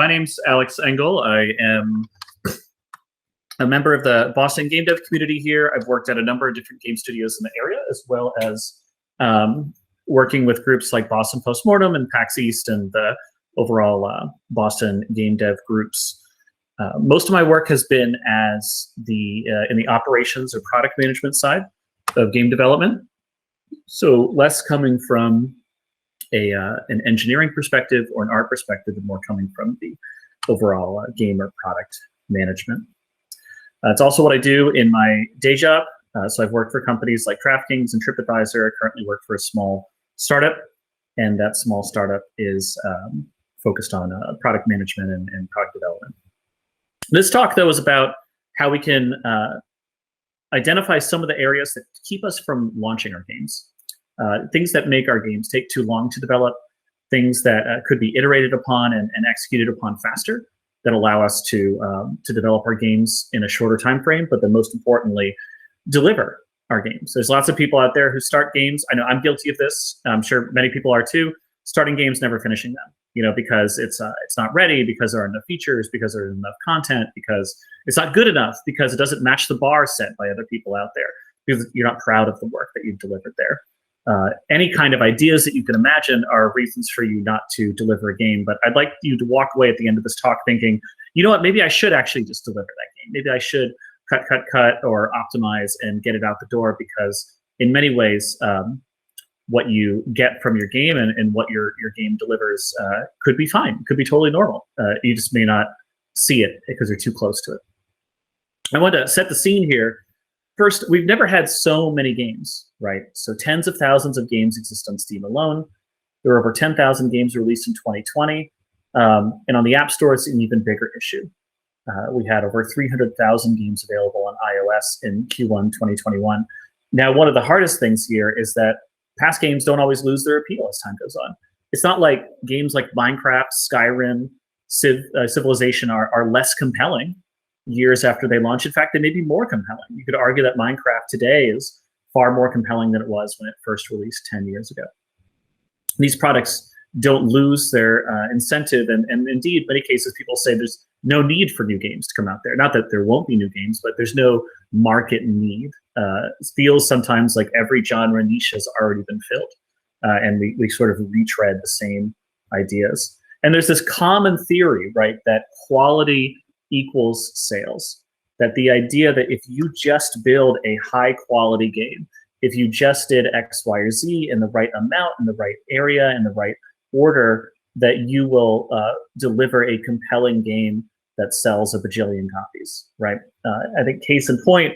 My name's Alex Engel. I am a member of the Boston game dev community here. I've worked at a number of different game studios in the area, as well as working with groups like Boston Postmortem and PAX East and the overall Boston game dev groups. Most of my work has been as in the operations or product management side of game development. So less coming from an engineering perspective or an art perspective, and more coming from the overall game or product management. It's also what I do in my day job. So I've worked for companies like DraftKings and TripAdvisor. I currently work for a small startup, and that small startup is focused on product management and product development. This talk, though, is about how we can identify some of the areas that keep us from launching our games. Things that make our games take too long to develop, things that could be iterated upon and executed upon faster, that allow us to develop our games in a shorter time frame, but then most importantly, deliver our games. There's lots of people out there who start games. I know I'm guilty of this. I'm sure many people are too. Starting games, never finishing them, because it's not ready, because there aren't enough features, because there isn't enough content, because it's not good enough, because it doesn't match the bar set by other people out there, because you're not proud of the work that you've delivered there. Any kind of ideas that you can imagine are reasons for you not to deliver a game. But I'd like you to walk away at the end of this talk thinking, you know what, maybe I should actually just deliver that game. Maybe I should cut, or optimize and get it out the door, because in many ways, what you get from your game and what your game delivers could be fine, could be totally normal. You just may not see it because you're too close to it. I want to set the scene here. First, we've never had so many games, right? So tens of thousands of games exist on Steam alone. There were over 10,000 games released in 2020. And on the App Store, it's an even bigger issue. We had over 300,000 games available on iOS in Q1 2021. Now, one of the hardest things here is that past games don't always lose their appeal as time goes on. It's not like games like Minecraft, Skyrim, Civilization are less compelling years after they launch. In fact, they may be more compelling. You could argue that Minecraft today is far more compelling than it was when it first released 10 years ago. These products don't lose their incentive, and indeed, many cases, people say there's no need for new games to come out there. Not that there won't be new games, but there's no market need. It feels sometimes like every genre niche has already been filled, and we sort of retread the same ideas. And there's this common theory, right, that quality equals sales. That the idea that if you just build a high quality game, if you just did X, Y, or Z in the right amount, in the right area, in the right order, that you will deliver a compelling game that sells a bajillion copies, right? I think case in point,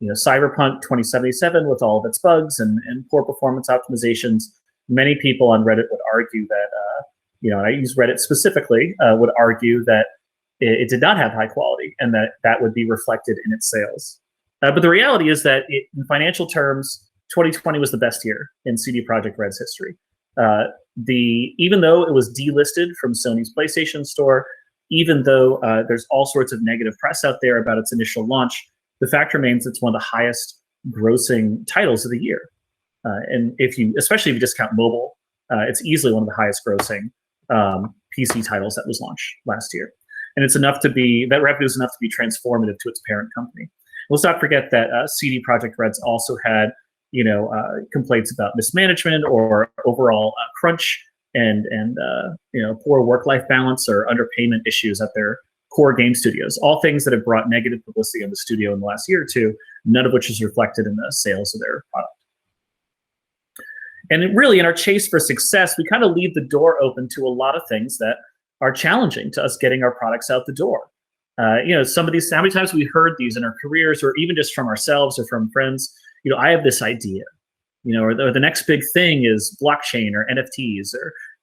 Cyberpunk 2077 with all of its bugs and poor performance optimizations, many people on Reddit would argue that, and I use Reddit specifically, would argue that it did not have high quality, and that would be reflected in its sales. But the reality is that in financial terms, 2020 was the best year in CD Projekt Red's history. Even though it was delisted from Sony's PlayStation Store, even though there's all sorts of negative press out there about its initial launch, the fact remains it's one of the highest grossing titles of the year. And especially if you discount mobile, it's easily one of the highest grossing PC titles that was launched last year. And that revenue is enough to be transformative to its parent company. Let's not forget that CD Projekt Red's also had, complaints about mismanagement or overall crunch and poor work-life balance or underpayment issues at their core game studios. All things that have brought negative publicity on the studio in the last year or two, none of which is reflected in the sales of their product. And really, in our chase for success, we kind of leave the door open to a lot of things that are challenging to us getting our products out the door. Some of these, how many times we heard these in our careers, or even just from ourselves or from friends, I have this idea, or the next big thing is blockchain or NFTs,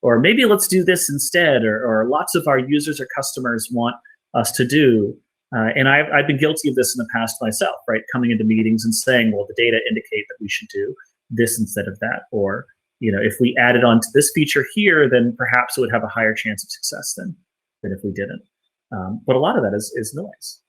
or maybe let's do this instead, or lots of our users or customers want us to do. And I've been guilty of this in the past myself, right? Coming into meetings and saying, well, the data indicate that we should do this instead of that, or if we added on to this feature here, then perhaps it would have a higher chance of success than if we didn't. But a lot of that is noise.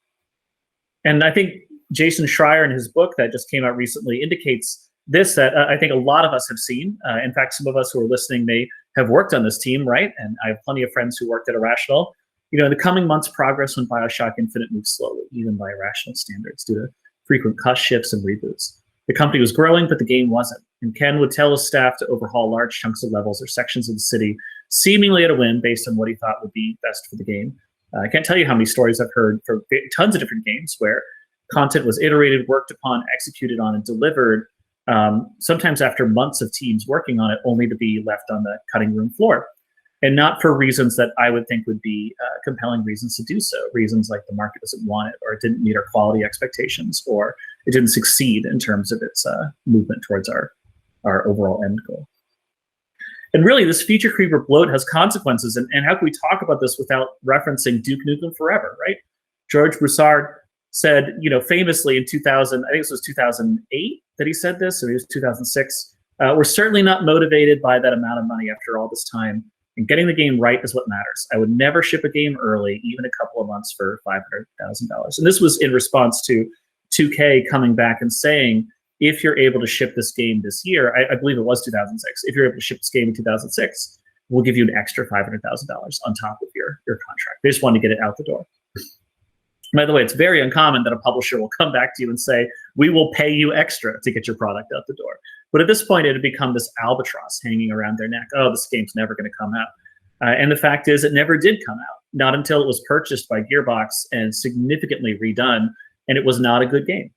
And I think Jason Schreier in his book that just came out recently indicates this, that I think a lot of us have seen. In fact, some of us who are listening may have worked on this team, right? And I have plenty of friends who worked at Irrational. In the coming months, progress on Bioshock Infinite moved slowly, even by rational standards, due to frequent cost shifts and reboots. The company was growing, but the game wasn't. And Ken would tell his staff to overhaul large chunks of levels or sections of the city, seemingly at a whim based on what he thought would be best for the game. I can't tell you how many stories I've heard from tons of different games where content was iterated, worked upon, executed on, and delivered, sometimes after months of teams working on it, only to be left on the cutting room floor. And not for reasons that I would think would be compelling reasons to do so. Reasons like the market doesn't want it, or it didn't meet our quality expectations, or it didn't succeed in terms of its movement towards our overall end goal. And really, this feature creep or bloat has consequences. And how can we talk about this without referencing Duke Nukem Forever, right? George Broussard said, famously in 2000, I think this was 2008 that he said this, or it was 2006, we're certainly not motivated by that amount of money after all this time. And getting the game right is what matters. I would never ship a game early, even a couple of months, for $500,000. And this was in response to 2K coming back and saying, if you're able to ship this game this year, I believe it was 2006, if you're able to ship this game in 2006, we'll give you an extra $500,000 on top of your contract. They just wanted to get it out the door. By the way, it's very uncommon that a publisher will come back to you and say, we will pay you extra to get your product out the door. But at this point, it had become this albatross hanging around their neck. Oh, this game's never going to come out. And the fact is, it never did come out, not until it was purchased by Gearbox and significantly redone, and it was not a good game.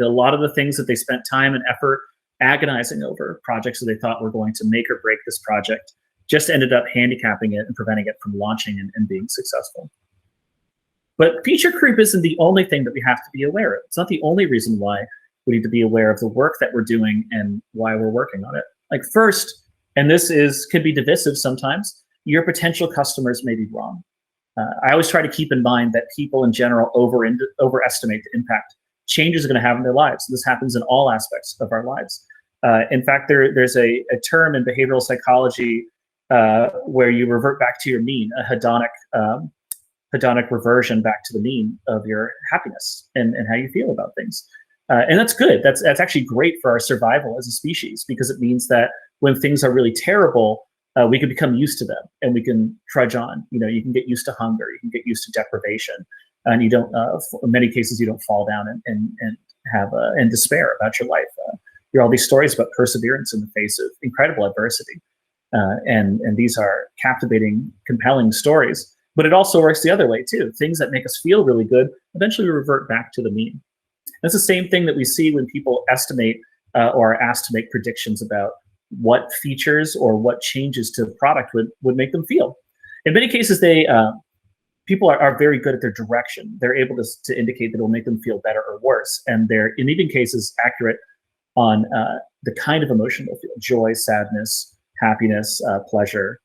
A lot of the things that they spent time and effort agonizing over, projects that they thought were going to make or break this project, just ended up handicapping it and preventing it from launching and being successful. But feature creep isn't the only thing that we have to be aware of. It's not the only reason why we need to be aware of the work that we're doing and why we're working on it. Like first, and this can be divisive sometimes, your potential customers may be wrong. I always try to keep in mind that people in general overestimate the impact changes are going to have in their lives. This happens in all aspects of our lives. In fact, there's a term in behavioral psychology where you revert back to your mean, a hedonic reversion back to the mean of your happiness and how you feel about things. And that's good. That's actually great for our survival as a species, because it means that when things are really terrible, we can become used to them and we can trudge on. You can get used to hunger, you can get used to deprivation, and you don't. In many cases, you don't fall down and have and despair about your life. There are all these stories about perseverance in the face of incredible adversity, and these are captivating, compelling stories. But it also works the other way too. Things that make us feel really good eventually revert back to the mean. That's the same thing that we see when people estimate or are asked to make predictions about what features or what changes to the product would make them feel. In many cases, people are very good at their direction. They're able to indicate that it will make them feel better or worse. And they're, in even cases, accurate on the kind of emotion they'll feel: joy, sadness, happiness, pleasure.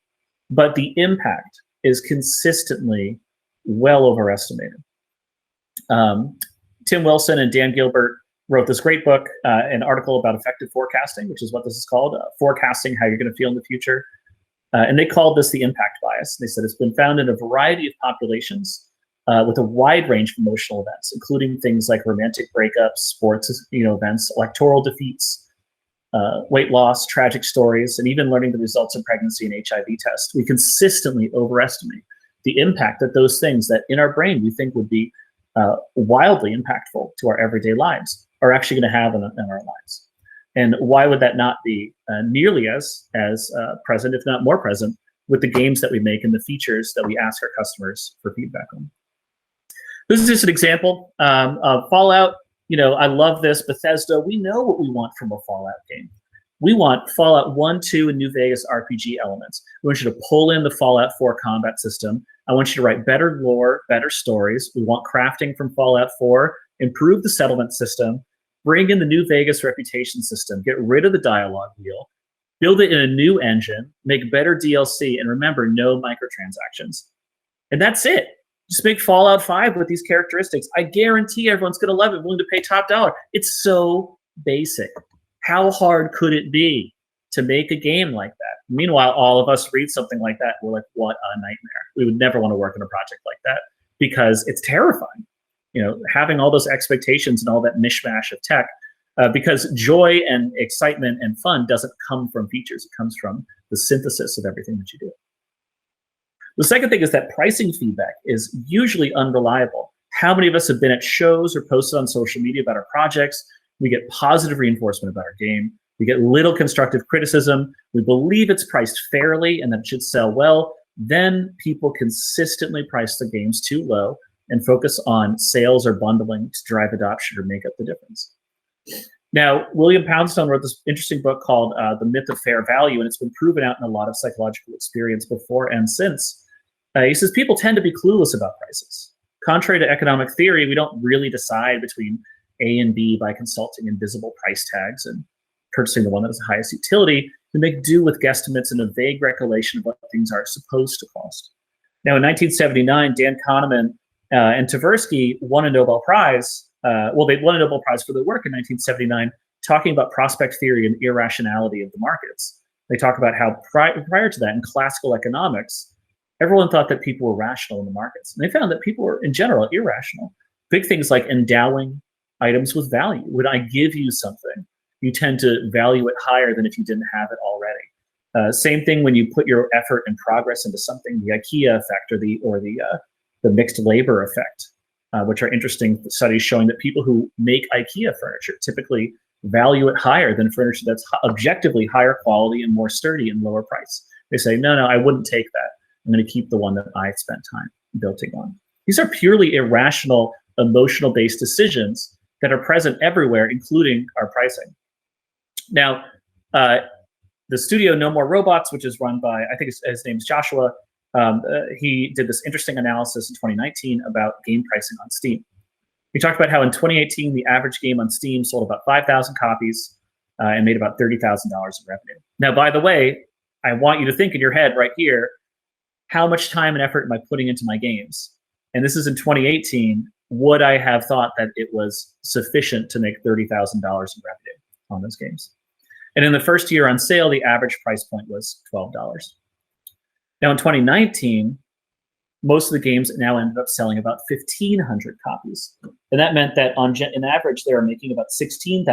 But the impact is consistently well overestimated. Tim Wilson and Dan Gilbert wrote this great book, an article about effective forecasting, which is what this is called, forecasting how you're going to feel in the future. And they called this the impact bias. They said it's been found in a variety of populations with a wide range of emotional events, including things like romantic breakups, sports events, electoral defeats, weight loss, tragic stories, and even learning the results of pregnancy and HIV tests. We consistently overestimate the impact that those things that in our brain we think would be wildly impactful to our everyday lives are actually going to have in our lives. And why would that not be nearly as present, if not more present, with the games that we make and the features that we ask our customers for feedback on? This is just an example of Fallout. I love this. Bethesda, we know what we want from a Fallout game. We want Fallout 1, 2, and New Vegas RPG elements. We want you to pull in the Fallout 4 combat system. I want you to write better lore, better stories. We want crafting from Fallout 4, improve the settlement system, bring in the New Vegas reputation system, get rid of the dialogue wheel, build it in a new engine, make better DLC, and remember, no microtransactions. And that's it. Just make Fallout 5 with these characteristics. I guarantee everyone's going to love it, willing to pay top dollar. It's so basic. How hard could it be to make a game like that? Meanwhile, all of us read something like that, we're like, what a nightmare. We would never want to work on a project like that because it's terrifying. Having all those expectations and all that mishmash of tech, because joy and excitement and fun doesn't come from features. It comes from the synthesis of everything that you do. The second thing is that pricing feedback is usually unreliable. How many of us have been at shows or posted on social media about our projects? We get positive reinforcement about our game. We get little constructive criticism. We believe it's priced fairly and that it should sell well. Then people consistently price the games too low and focus on sales or bundling to drive adoption or make up the difference. Now, William Poundstone wrote this interesting book called The Myth of Fair Value, and it's been proven out in a lot of psychological experience before and since. He says people tend to be clueless about prices. Contrary to economic theory, we don't really decide between A and B by consulting invisible price tags and purchasing the one that has the highest utility. We make do with guesstimates and a vague recollection of what things are supposed to cost. Now, in 1979, Dan Kahneman and Tversky won a Nobel Prize. They won a Nobel Prize for their work in 1979, talking about prospect theory and irrationality of the markets. They talk about how prior to that, in classical economics, everyone thought that people were rational in the markets. And they found that people were, in general, irrational. Big things like endowing items with value. When I give you something, you tend to value it higher than if you didn't have it already. Same thing when you put your effort and progress into something, the IKEA effect or the mixed labor effect, which are interesting studies showing that people who make IKEA furniture typically value it higher than furniture that's objectively higher quality and more sturdy and lower price. They say, no, I wouldn't take that. I'm going to keep the one that I spent time building on. These are purely irrational, emotional-based decisions that are present everywhere, including our pricing. Now, the studio No More Robots, which is run by, I think his name's Joshua, he did this interesting analysis in 2019 about game pricing on Steam. He talked about how in 2018, the average game on Steam sold about 5,000 copies and made about $30,000 in revenue. Now, by the way, I want you to think in your head right here, how much time and effort am I putting into my games? And this is in 2018. Would I have thought that it was sufficient to make $30,000 in revenue on those games? And in the first year on sale, the average price point was $12. Now in 2019, most of the games now ended up selling about 1,500 copies. And that meant that on average, they were making about $16,000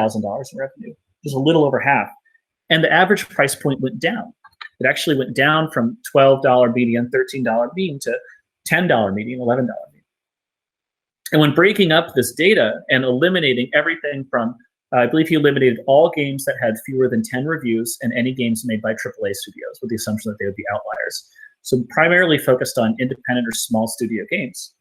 in revenue, just a little over half. And the average price point went down. It actually went down from $12 median, $13 median to $10 median, $11 median. And when breaking up this data and eliminating everything from, I believe he eliminated all games that had fewer than 10 reviews and any games made by AAA studios with the assumption that they would be outliers. So primarily focused on independent or small studio games.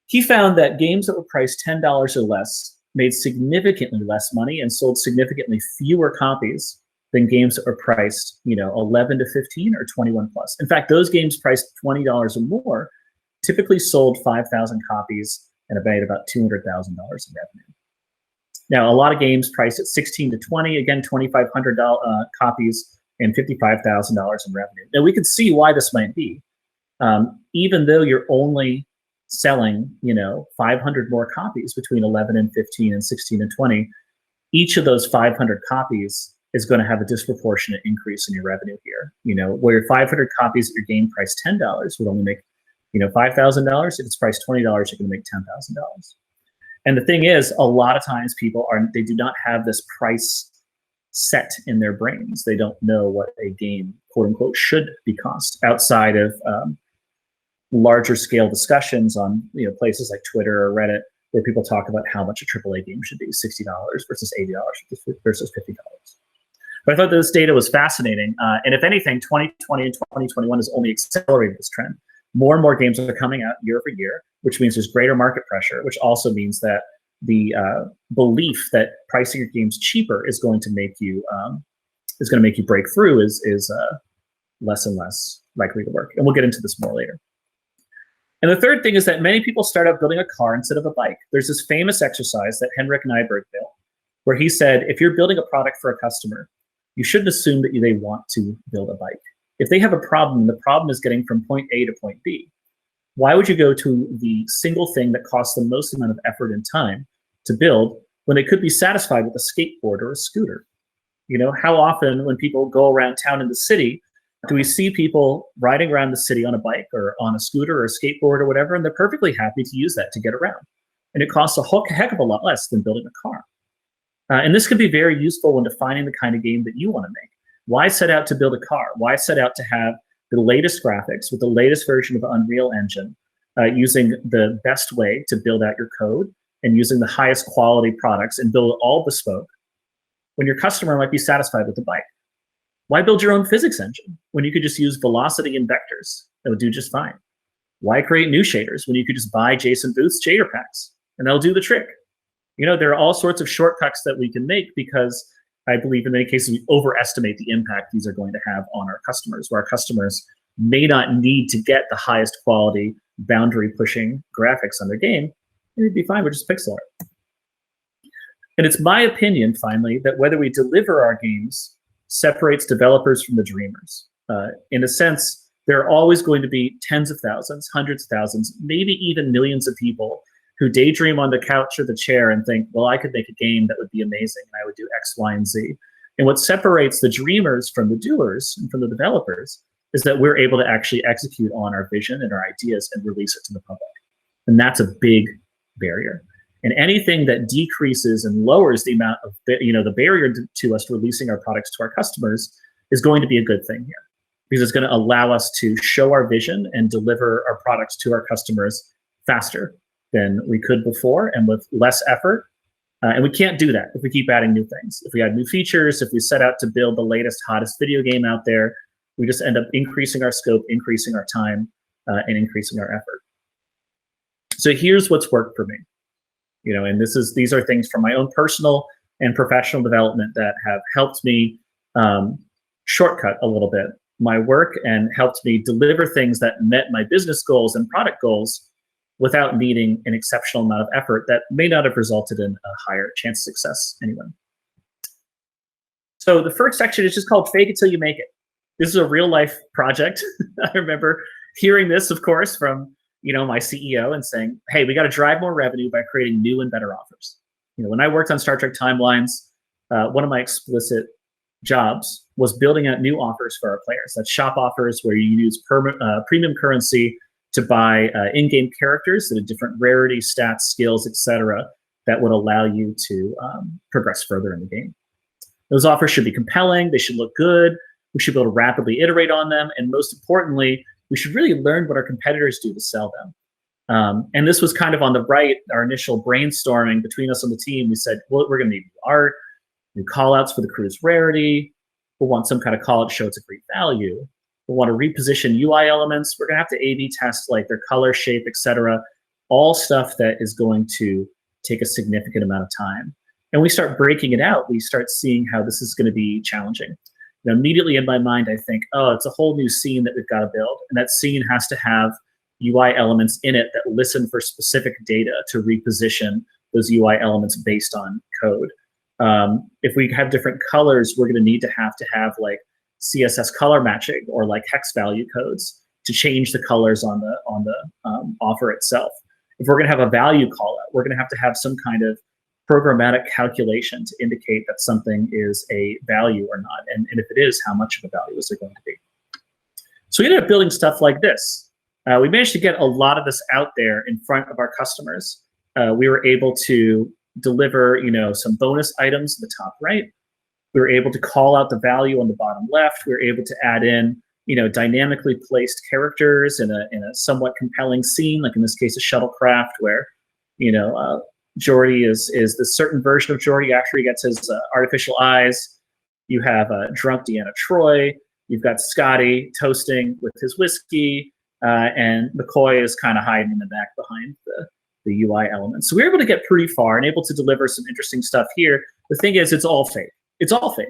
He found that games that were priced $10 or less made significantly less money and sold significantly fewer copies than games that were priced, 11 to 15 or 21 plus. In fact, those games priced $20 or more typically sold 5,000 copies and made about $200,000 in revenue. Now, a lot of games priced at 16 to 20, again, 2,500 copies and $55,000 in revenue. Now, we could see why this might be. Even though you're only selling, 500 more copies between 11 and 15 and 16 and 20, each of those 500 copies is going to have a disproportionate increase in your revenue here. Where 500 copies at your game priced $10 would only make, $5,000. If it's priced $20, you're going to make $10,000. And the thing is, a lot of times people they do not have this price set in their brains. They don't know what a game, quote unquote, should be cost outside of larger scale discussions on places like Twitter or Reddit, where people talk about how much a AAA game should be, $60 versus $80 versus $50. But I thought that this data was fascinating. And if anything, 2020 and 2021 has only accelerated this trend. More and more games are coming out year over year, which means there's greater market pressure, which also means that the belief that pricing your games cheaper is going to make you break through is less and less likely to work. And we'll get into this more later. And the third thing is that many people start out building a car instead of a bike. There's this famous exercise that Henrik Nyberg built, where he said, if you're building a product for a customer, you shouldn't assume that they want to build a bike. If they have a problem, the problem is getting from point A to point B. Why would you go to the single thing that costs the most amount of effort and time to build when they could be satisfied with a skateboard or a scooter? How often when people go around town in the city, do we see people riding around the city on a bike or on a scooter or a skateboard or whatever, and they're perfectly happy to use that to get around. And it costs a heck of a lot less than building a car. And this could be very useful when defining the kind of game that you want to make. Why set out to build a car? Why set out to have the latest graphics with the latest version of Unreal Engine, using the best way to build out your code and using the highest quality products and build all bespoke, when your customer might be satisfied with the bike? Why build your own physics engine when you could just use velocity and vectors that would do just fine? Why create new shaders when you could just buy Jason Booth's shader packs and that'll do the trick? You know, there are all sorts of shortcuts that we can make because I believe in many cases we overestimate the impact these are going to have on our customers, where our customers may not need to get the highest quality boundary pushing graphics on their game. It'd be fine with just pixel art. And it's my opinion, finally, that whether we deliver our games separates developers from the dreamers. In a sense, there are always going to be tens of thousands, hundreds of thousands, maybe even millions of people who daydream on the couch or the chair and think, well, I could make a game that would be amazing and I would do X, Y, and Z. And what separates the dreamers from the doers and from the developers is that we're able to actually execute on our vision and our ideas and release it to the public. And that's a big barrier. And anything that decreases and lowers the amount of, the barrier to us releasing our products to our customers is going to be a good thing here, because it's going to allow us to show our vision and deliver our products to our customers faster than we could before and with less effort. And we can't do that if we keep adding new things. If we add new features, if we set out to build the latest, hottest video game out there, we just end up increasing our scope, increasing our time, and increasing our effort. So here's what's worked for me. And these are things from my own personal and professional development that have helped me shortcut a little bit my work and helped me deliver things that met my business goals and product goals without needing an exceptional amount of effort that may not have resulted in a higher chance of success anyway. So the first section is just called Fake It Till You Make It. This is a real life project. I remember hearing this, of course, from my CEO and saying, hey, we got to drive more revenue by creating new and better offers. When I worked on Star Trek Timelines, one of my explicit jobs was building out new offers for our players. That's shop offers where you use premium currency to buy in-game characters that have different rarity, stats, skills, etc., that would allow you to progress further in the game. Those offers should be compelling. They should look good. We should be able to rapidly iterate on them. And most importantly, we should really learn what our competitors do to sell them. And this was kind of on the right, our initial brainstorming between us on the team. We said, well, we're going to need new art, new callouts for the crew's rarity. We'll want some kind of callout to show it's a great value. We'll want to reposition UI elements. We're going to have to A/B test like their color, shape, etc. All stuff that is going to take a significant amount of time. And we start breaking it out. We start seeing how this is going to be challenging. Immediately in my mind, I think, oh, it's a whole new scene that we've got to build. And that scene has to have UI elements in it that listen for specific data to reposition those UI elements based on code. If we have different colors, we're going to have like CSS color matching or like hex value codes to change the colors on the offer itself. If we're going to have a value call out, we're going to have some kind of programmatic calculation to indicate that something is a value or not. And if it is, how much of a value is it going to be? So we ended up building stuff like this. We managed to get a lot of this out there in front of our customers. We were able to deliver, some bonus items in the top right. We were able to call out the value on the bottom left. We were able to add in, dynamically placed characters in a somewhat compelling scene, like in this case, a shuttlecraft where, Geordi is the certain version of Geordi actually gets his artificial eyes. You have drunk Deanna Troi. You've got Scotty toasting with his whiskey, and McCoy is kind of hiding in the back behind the UI elements. So we were able to get pretty far and able to deliver some interesting stuff here. The thing is, it's all fake. It's all fake.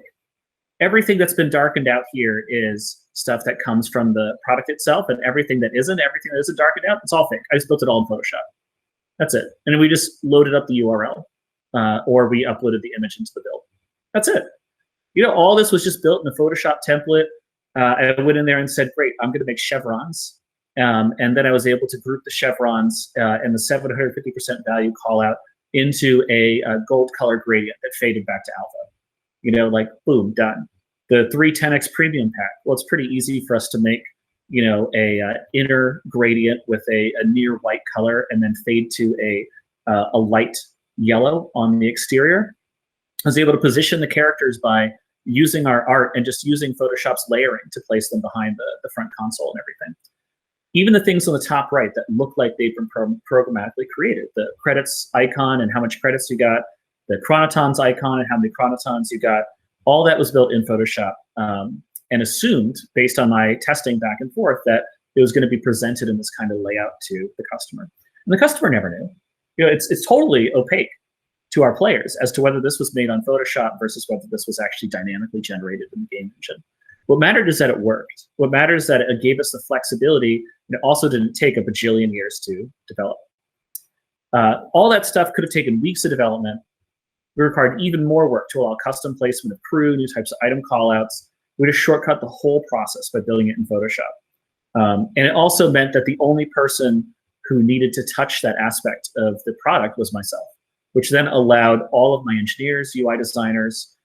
Everything that's been darkened out here is stuff that comes from the product itself, and everything that isn't darkened out, it's all fake. I just built it all in Photoshop. That's it. And then we just loaded up the URL, or we uploaded the image into the build. That's it. All this was just built in a Photoshop template. I went in there and said, great, I'm going to make chevrons. And then I was able to group the chevrons and the 750% value call out into a gold color gradient that faded back to alpha. Like boom, done. The 310x premium pack, well, it's pretty easy for us to make a inner gradient with a near white color and then fade to a light yellow on the exterior. I was able to position the characters by using our art and just using Photoshop's layering to place them behind the front console and everything. Even the things on the top right that look like they've been programmatically created, the credits icon and how much credits you got, the chronotons icon and how many chronotons you got, all that was built in Photoshop and assumed, based on my testing back and forth, that it was going to be presented in this kind of layout to the customer. And the customer never knew. It's totally opaque to our players as to whether this was made on Photoshop versus whether this was actually dynamically generated in the game engine. What mattered is that it worked. What matters is that it gave us the flexibility, and it also didn't take a bajillion years to develop. All that stuff could have taken weeks of development. We required even more work to allow custom placement of crew, new types of item callouts. We just shortcut the whole process by building it in Photoshop. And it also meant that the only person who needed to touch that aspect of the product was myself, which then allowed all of my engineers, UI designers,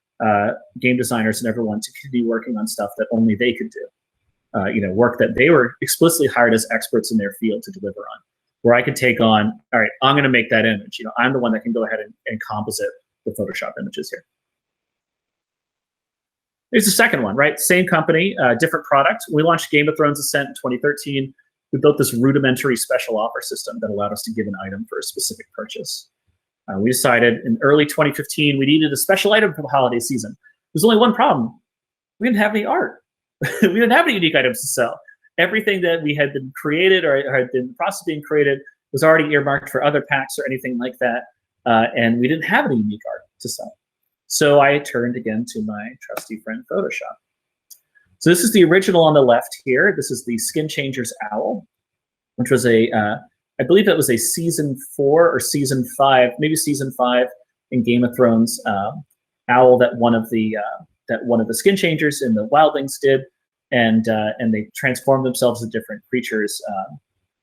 game designers, and everyone to continue working on stuff that only they could do. Work that they were explicitly hired as experts in their field to deliver on, where I could take on, all right, I'm gonna make that image. I'm the one that can go ahead and composite the Photoshop images here. Here's the second one, right? Same company, different product. We launched Game of Thrones Ascent in 2013. We built this rudimentary special offer system that allowed us to give an item for a specific purchase. We decided in early 2015 we needed a special item for the holiday season. There's only one problem. We didn't have any art. We didn't have any unique items to sell. Everything that we had been created or had been in the process of being created was already earmarked for other packs or anything like that. And we didn't have any unique art to sell. So I turned again to my trusty friend Photoshop. So this is the original on the left here. This is the Skin Changers Owl, which was I believe it was a season 4 or season 5, maybe season 5 in Game of Thrones owl that one of the Skin Changers in the Wildlings did, and they transformed themselves into different creatures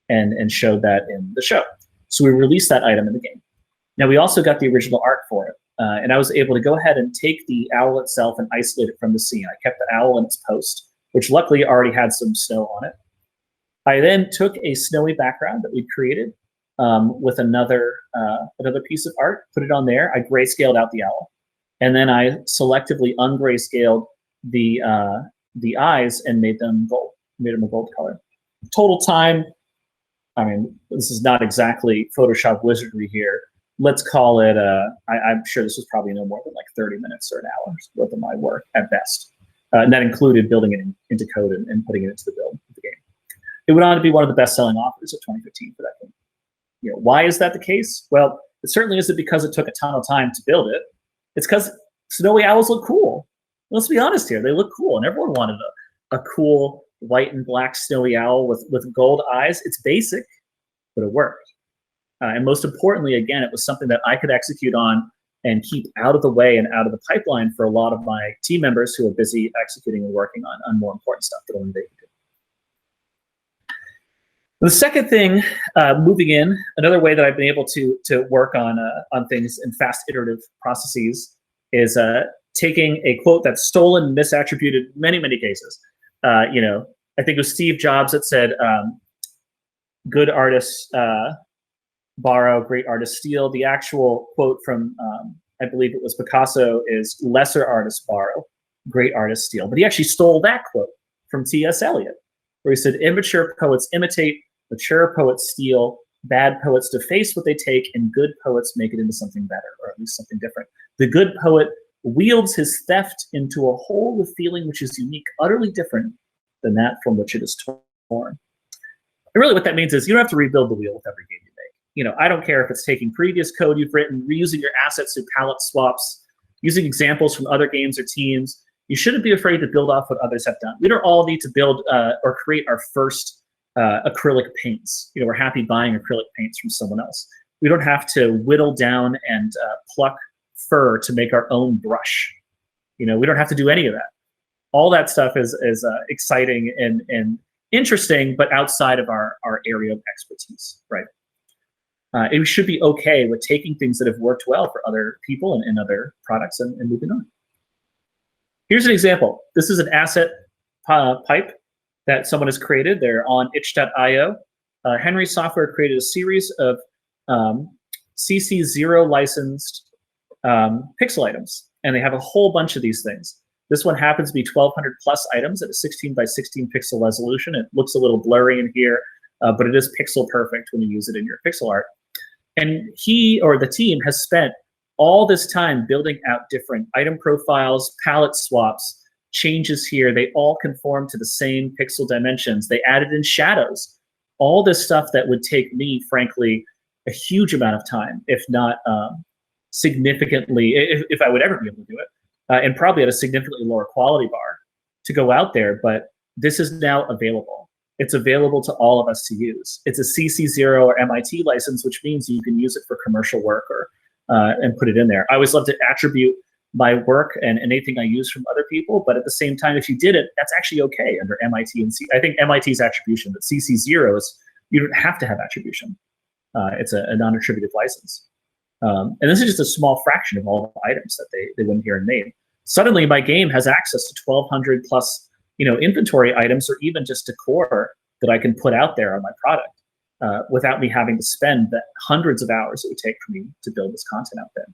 and showed that in the show. So we released that item in the game. Now we also got the original art for it, and I was able to go ahead and take the owl itself and isolate it from the scene. I kept the owl in its post, which luckily already had some snow on it. I then took a snowy background that we'd created with another piece of art, put it on there. I grayscaled out the owl, and then I selectively ungrayscaled the eyes and made them gold, made them a gold color. Total time, I mean, this is not exactly Photoshop wizardry here. Let's call it, I'm sure this was probably no more than like 30 minutes or an hour's worth of my work at best. And that included building it into code and putting it into the build of the game. It went on to be one of the best-selling offers of 2015 for that game. Why is that the case? Well, it certainly isn't because it took a ton of time to build it. It's because snowy owls look cool. Let's be honest here, they look cool, and everyone wanted a cool white and black snowy owl with gold eyes. It's basic, but it worked. And most importantly, again, it was something that I could execute on and keep out of the way and out of the pipeline for a lot of my team members who are busy executing and working on more important stuff that only they can do. The second thing, moving in, another way that I've been able to work on things in fast iterative processes is taking a quote that's stolen, misattributed, many cases. I think it was Steve Jobs that said, "Good artists borrow, great artists steal." The actual quote from, I believe it was Picasso, is "Lesser artists borrow, great artists steal." But he actually stole that quote from T.S. Eliot, where he said, "Immature poets imitate, mature poets steal, bad poets deface what they take, and good poets make it into something better, or at least something different. The good poet wields his theft into a whole with feeling which is unique, utterly different than that from which it is torn." And really what that means is you don't have to rebuild the wheel with every game you make. I don't care if it's taking previous code you've written, reusing your assets through palette swaps, using examples from other games or teams. You shouldn't be afraid to build off what others have done. We don't all need to build or create our first acrylic paints. We're happy buying acrylic paints from someone else. We don't have to whittle down and pluck fur to make our own brush. We don't have to do any of that. All that stuff is exciting and interesting, but outside of our area of expertise, right? And we should be okay with taking things that have worked well for other people and other products and moving on. Here's an example. This is an asset pipe that someone has created. They're on itch.io. Henry Software created a series of CC0 licensed pixel items, and they have a whole bunch of these things. This one happens to be 1,200 plus items at a 16 by 16 pixel resolution. It looks a little blurry in here, but it is pixel perfect when you use it in your pixel art. And he or the team has spent all this time building out different item profiles, palette swaps, changes here. They all conform to the same pixel dimensions. They added in shadows. All this stuff that would take me, frankly, a huge amount of time, if not significantly, if I would ever be able to do it, and probably at a significantly lower quality bar to go out there. But this is now available. It's available to all of us to use. It's a CC0 or MIT license, which means you can use it for commercial work or and put it in there. I always love to attribute my work and anything I use from other people, but at the same time, if you did it, that's actually okay under MIT and I think MIT's attribution, but CC0 is, you don't have to have attribution. It's a non-attributed license. And this is just a small fraction of all the items that they went here and made. Suddenly, my game has access to 1,200 plus, inventory items or even just decor that I can put out there on my product without me having to spend the hundreds of hours it would take for me to build this content out there.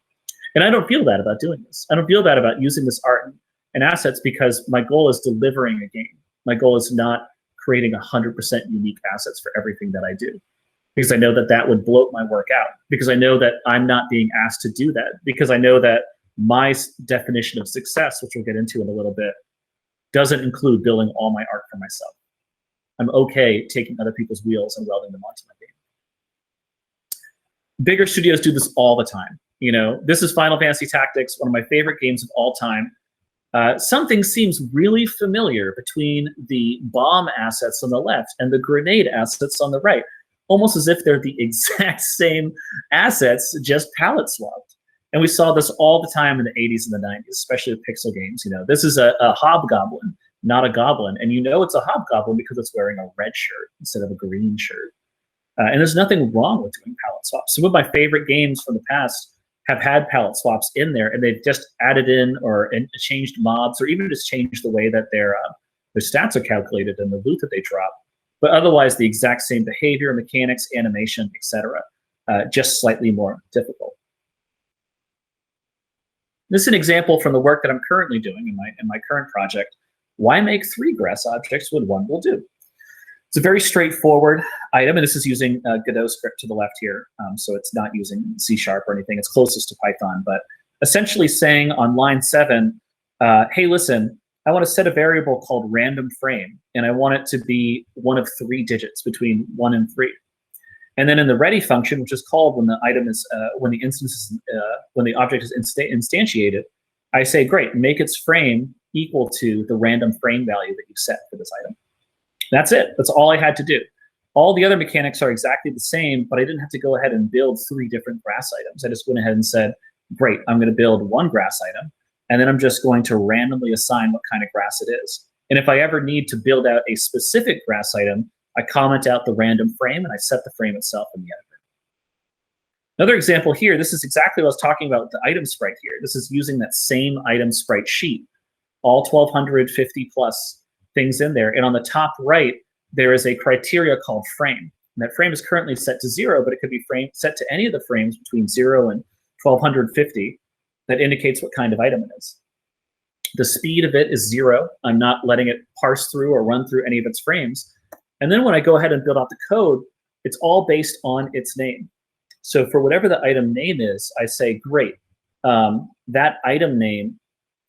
And I don't feel bad about doing this. I don't feel bad about using this art and assets because my goal is delivering a game. My goal is not creating 100% unique assets for everything that I do, because I know that that would bloat my work out, because I know that I'm not being asked to do that, because I know that my definition of success, which we'll get into in a little bit, doesn't include building all my art for myself. I'm okay taking other people's wheels and welding them onto my game. Bigger studios do this all the time. This is Final Fantasy Tactics, one of my favorite games of all time. Something seems really familiar between the bomb assets on the left and the grenade assets on the right, almost as if they're the exact same assets, just palette swapped. And we saw this all the time in the 80s and the 90s, especially with pixel games. This is a hobgoblin, not a goblin. And it's a hobgoblin because it's wearing a red shirt instead of a green shirt. And there's nothing wrong with doing palette swaps. Some of my favorite games from the past have had palette swaps in there, and they've just added in or changed mobs, or even just changed the way that their stats are calculated and the loot that they drop. But otherwise, the exact same behavior, mechanics, animation, etc., just slightly more difficult. This is an example from the work that I'm currently doing in my current project. Why make 3 grass objects when 1 will do? It's a very straightforward item, and this is using Godot script to the left here, so it's not using C# or anything. It's closest to Python, but essentially saying on line 7, hey, listen, I want to set a variable called random frame, and I want it to be one of 3 digits between 1 and 3. And then in the ready function, which is called when the item is when the object is instantiated, I say, great, make its frame equal to the random frame value that you set for this item. That's it. That's all I had to do. All the other mechanics are exactly the same, but I didn't have to go ahead and build 3 different grass items. I just went ahead and said, great, I'm going to build 1 grass item, and then I'm just going to randomly assign what kind of grass it is. And if I ever need to build out a specific grass item, I comment out the random frame, and I set the frame itself in the editor. Another example here, this is exactly what I was talking about with the item sprite here. This is using that same item sprite sheet, all 1,250 plus things in there. And on the top right, there is a criteria called frame. And that frame is currently set to 0, but it could be set to any of the frames between 0 and 1,250 that indicates what kind of item it is. The speed of it is 0. I'm not letting it parse through or run through any of its frames. And then when I go ahead and build out the code, it's all based on its name. So for whatever the item name is, I say, great, that item name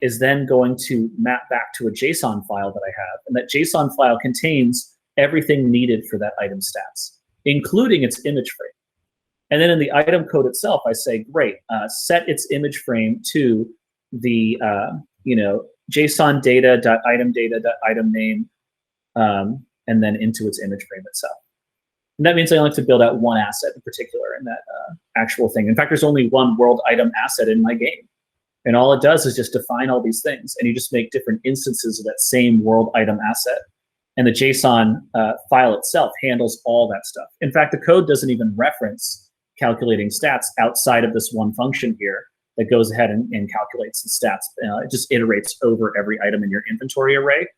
is then going to map back to a JSON file that I have. And that JSON file contains everything needed for that item stats, including its image frame. And then in the item code itself, I say, great, set its image frame to the JSON data.item data.item name, and then into its image frame itself. And that means I only have to build out 1 asset in particular in that actual thing. In fact, there's only 1 world item asset in my game. And all it does is just define all these things, and you just make different instances of that same world item asset. And the JSON file itself handles all that stuff. In fact, the code doesn't even reference calculating stats outside of this one function here that goes ahead and calculates the stats. It just iterates over every item in your inventory array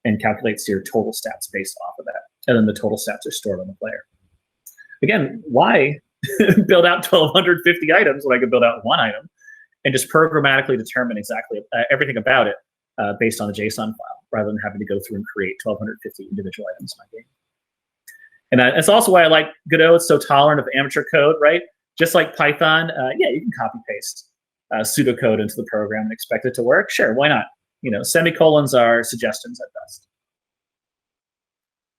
and calculates your total stats based off of that. And then the total stats are stored on the player. Again, why build out 1,250 items when I could build out 1 item and just programmatically determine exactly everything about it based on the JSON file, rather than having to go through and create 1,250 individual items in my game. And that's also why I like Godot. It's so tolerant of amateur code, right? Just like Python, yeah, you can copy paste pseudocode into the program and expect it to work. Sure, why not? Semicolons are suggestions at best.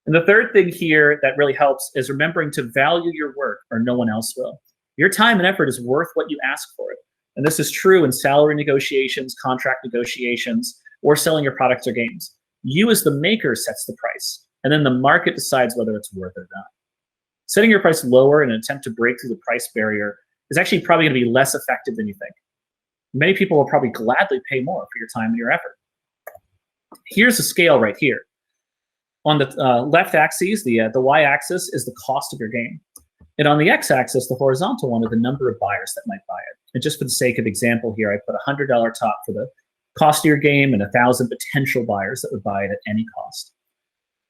And the third thing here that really helps is remembering to value your work, or no one else will. Your time and effort is worth what you ask for it. And this is true in salary negotiations, contract negotiations, or selling your products or games. You as the maker sets the price, and then the market decides whether it's worth it or not. Setting your price lower in an attempt to break through the price barrier is actually probably going to be less effective than you think. Many people will probably gladly pay more for your time and your effort. Here's a scale right here. On the left axis, the y-axis is the cost of your game. And on the x-axis, the horizontal one, are the number of buyers that might buy it. And just for the sake of example here, I put a $100 top for the cost of your game and 1,000 potential buyers that would buy it at any cost.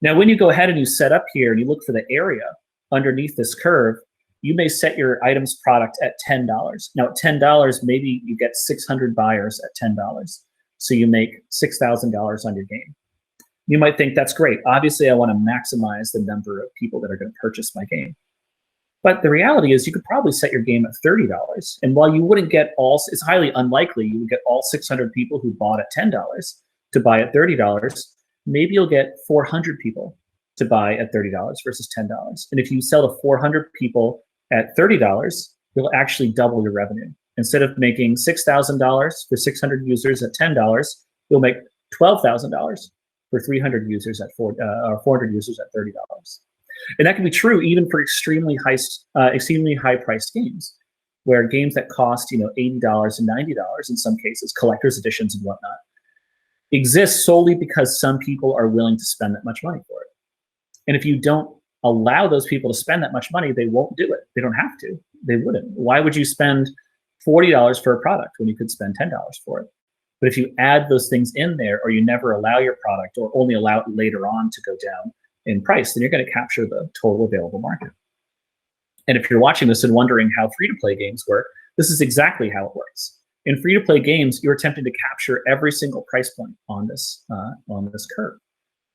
Now, when you go ahead and you set up here and you look for the area underneath this curve, you may set your item's product at $10. Now, at $10, maybe you get 600 buyers at $10. So you make $6,000 on your game. You might think that's great. Obviously, I want to maximize the number of people that are going to purchase my game. But the reality is you could probably set your game at $30. And while you wouldn't get it's highly unlikely you would get all 600 people who bought at $10 to buy at $30, maybe you'll get 400 people to buy at $30 versus $10. And if you sell to 400 people at $30, you'll actually double your revenue. Instead of making $6,000 for 600 users at $10, you'll make $12,000 for 300 users at or 400 users at $30. And that can be true even for extremely high priced games, where games that cost $80 and $90 in some cases, collector's editions and whatnot, exist solely because some people are willing to spend that much money for it. And if you don't allow those people to spend that much money, they won't do it. They don't have to. They wouldn't. Why would you spend $40 for a product when you could spend $10 for it? But if you add those things in there, or you never allow your product, or only allow it later on to go down in price, then you're going to capture the total available market. And if you're watching this and wondering how free-to-play games work, this is exactly how it works. In free-to-play games, you're attempting to capture every single price point on this curve.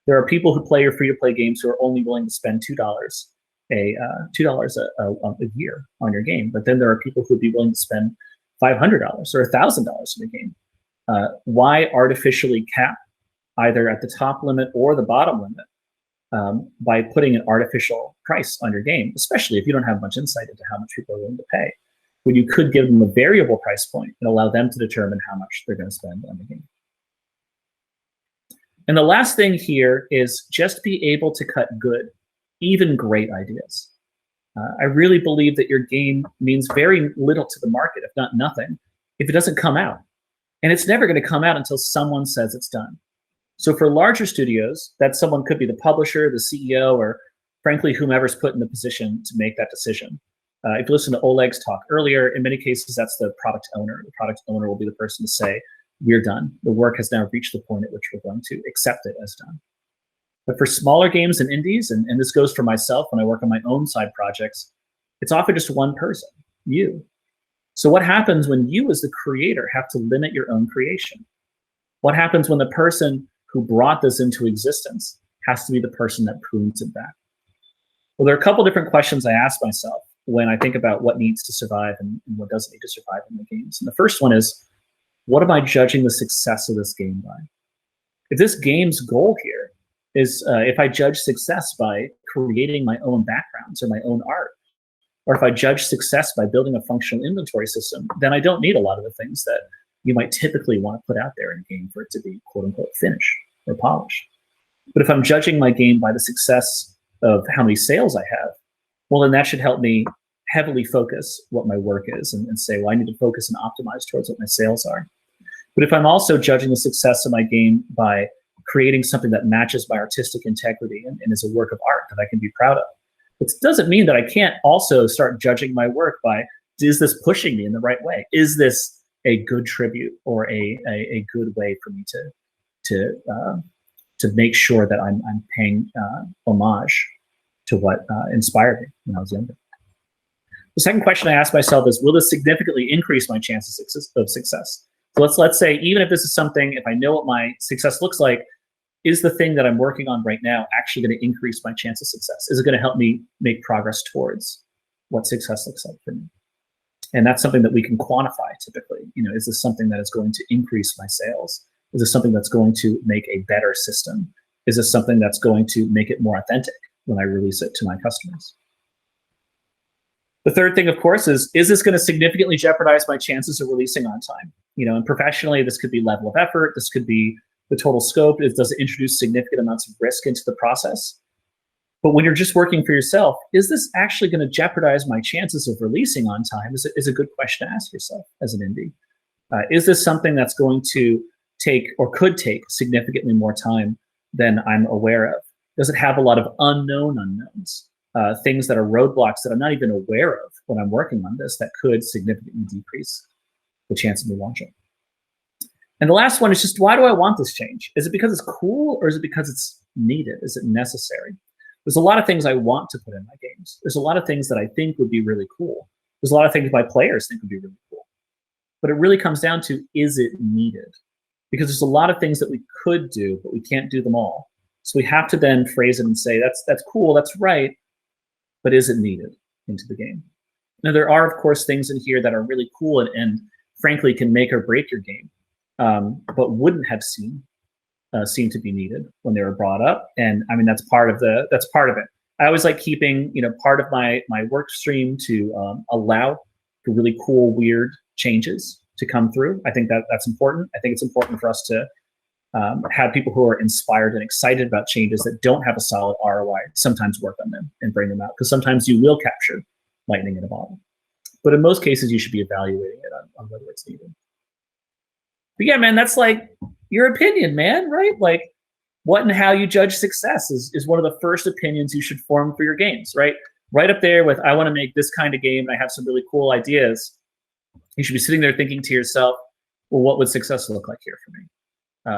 There are people who play your free-to-play games who are only willing to spend $2 a year on your game, but then there are people who'd be willing to spend $500 or $1,000 in your game. Why artificially cap either at the top limit or the bottom limit by putting an artificial price on your game, especially if you don't have much insight into how much people are willing to pay, when you could give them a variable price point and allow them to determine how much they're going to spend on the game. And the last thing here is just be able to cut good, even great ideas. I really believe that your game means very little to the market, if not nothing, if it doesn't come out. And it's never going to come out until someone says it's done. So for larger studios, that someone could be the publisher, the CEO, or frankly, whomever's put in the position to make that decision. If you listen to Oleg's talk earlier, in many cases, that's the product owner. The product owner will be the person to say, we're done. The work has now reached the point at which we're going to accept it as done. But for smaller games and indies, and this goes for myself when I work on my own side projects, it's often just one person, you. So what happens when you as the creator have to limit your own creation? What happens when the person who brought this into existence has to be the person that prunes it back? Well, there are a couple different questions I ask myself when I think about what needs to survive and what doesn't need to survive in the games. And the first one is, what am I judging the success of this game by? If this game's goal here is, if I judge success by creating my own backgrounds or my own art, or if I judge success by building a functional inventory system, then I don't need a lot of the things that you might typically want to put out there in a game for it to be quote unquote finished or polished. But if I'm judging my game by the success of how many sales I have, well, then that should help me heavily focus what my work is and say, well, I need to focus and optimize towards what my sales are. But if I'm also judging the success of my game by creating something that matches my artistic integrity and is a work of art that I can be proud of, it doesn't mean that I can't also start judging my work by, is this pushing me in the right way? Is this a good tribute or a good way for me to make sure that I'm paying homage to what inspired me when I was younger? The second question I ask myself is, will this significantly increase my chances of success? So let's say, even if this is something, if I know what my success looks like, is the thing that I'm working on right now actually going to increase my chance of success? Is it going to help me make progress towards what success looks like for me? And that's something that we can quantify typically. Is this something that is going to increase my sales? Is this something that's going to make a better system? Is this something that's going to make it more authentic when I release it to my customers? The third thing, of course, is this going to significantly jeopardize my chances of releasing on time? And professionally, this could be level of effort. This could be the total scope. Does it introduce significant amounts of risk into the process? But when you're just working for yourself, is this actually going to jeopardize my chances of releasing on time? Is a good question to ask yourself as an indie. Is this something that's going to take or could take significantly more time than I'm aware of? Does it have a lot of unknown unknowns? Things that are roadblocks that I'm not even aware of when I'm working on this that could significantly decrease the chance of me launching. And the last one is just, why do I want this change? Is it because it's cool, or is it because it's needed? Is it necessary? There's a lot of things I want to put in my games. There's a lot of things that I think would be really cool. There's a lot of things my players think would be really cool. But it really comes down to, is it needed? Because there's a lot of things that we could do, but we can't do them all. So we have to then phrase it and say, that's cool, that's right, but is it needed into the game? Now, there are, of course, things in here that are really cool and frankly can make or break your game, but wouldn't have seemed to be needed when they were brought up. And I mean, that's part of it. I always like keeping, part of my work stream to allow for really cool, weird changes to come through. I think that's important. I think it's important for us to have people who are inspired and excited about changes that don't have a solid ROI sometimes work on them and bring them out, because sometimes you will capture lightning in a bottle. But in most cases, you should be evaluating it on whether it's needed. But yeah, man, that's like your opinion, man, right? Like, what and how you judge success is one of the first opinions you should form for your games, right? Right up there with, I want to make this kind of game and I have some really cool ideas. You should be sitting there thinking to yourself, well, what would success look like here for me?